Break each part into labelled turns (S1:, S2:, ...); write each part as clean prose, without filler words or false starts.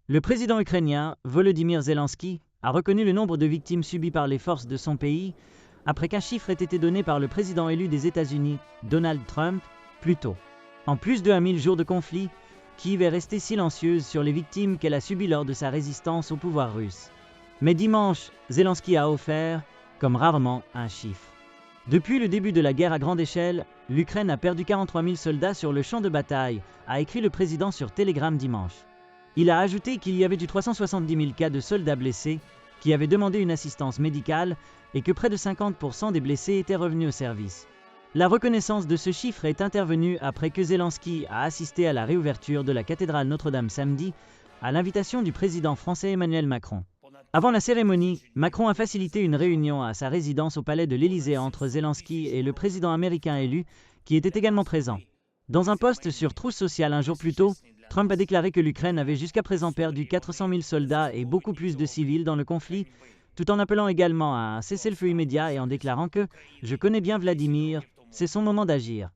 S1: Le président ukrainien, Volodymyr Zelensky, a reconnu le nombre de victimes subies par les forces de son pays après qu'un chiffre ait été donné par le président élu des États-Unis, Donald Trump, plus tôt. En plus de 1000 jours de conflit, Kiev est restée silencieuse sur les victimes qu'elle a subies lors de sa résistance au pouvoir russe. Mais dimanche, Zelensky a offert, comme rarement, un chiffre. Depuis le début de la guerre à grande échelle, l'Ukraine a perdu 43 000 soldats sur le champ de bataille, a écrit le président sur Telegram dimanche. Il a ajouté qu'il y avait eu 370 000 cas de soldats blessés qui avaient demandé une assistance médicale et que près de 50% des blessés étaient revenus au service. La reconnaissance de ce chiffre est intervenue après que Zelensky a assisté à la réouverture de la cathédrale Notre-Dame samedi, à l'invitation du président français Emmanuel Macron. Avant la cérémonie, Macron a facilité une réunion à sa résidence au palais de l'Élysée entre Zelensky et le président américain élu, qui était également présent. Dans un post sur Truth Social un jour plus tôt, Trump a déclaré que l'Ukraine avait jusqu'à présent perdu 400 000 soldats et beaucoup plus de civils dans le conflit, tout en appelant également à un cessez-le-feu immédiat et en déclarant que « Je connais bien Vladimir, c'est son moment d'agir ».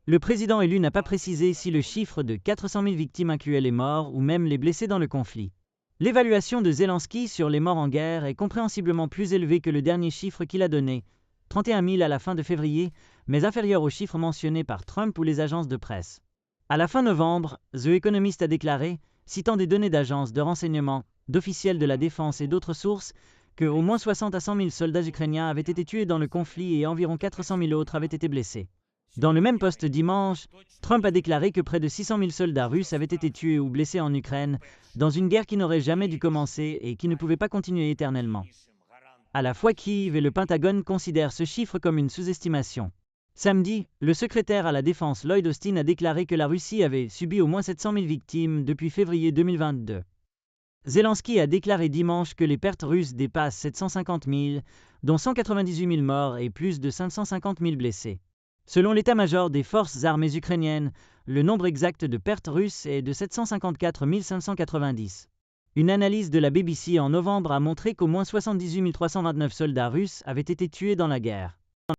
S1: Le président élu n'a pas précisé si le chiffre de 400 000 victimes incluait les morts ou même les blessés dans le conflit. L'évaluation de Zelensky sur les morts en guerre est compréhensiblement plus élevée que le dernier chiffre qu'il a donné, 31 000 à la fin de février, mais inférieur au chiffre mentionné par Trump ou les agences de presse. À la fin novembre, The Economist a déclaré, citant des données d'agences de renseignement, d'officiels de la défense et d'autres sources, que au moins 60 à 100 000 soldats ukrainiens avaient été tués dans le conflit et environ 400 000 autres avaient été blessés. Dans le même post dimanche, Trump a déclaré que près de 600 000 soldats russes avaient été tués ou blessés en Ukraine, dans une guerre qui n'aurait jamais dû commencer et qui ne pouvait pas continuer éternellement. À la fois Kiev et le Pentagone considèrent ce chiffre comme une sous-estimation. Samedi, le secrétaire à la Défense Lloyd Austin a déclaré que la Russie avait subi au moins 700 000 victimes depuis février 2022. Zelensky a déclaré dimanche que les pertes russes dépassent 750 000, dont 198 000 morts et plus de 550 000 blessés. Selon l'état-major des forces armées ukrainiennes, le nombre exact de pertes russes est de 754 590. Une analyse de la BBC en novembre a montré qu'au moins 78 329 soldats russes avaient été tués dans la guerre.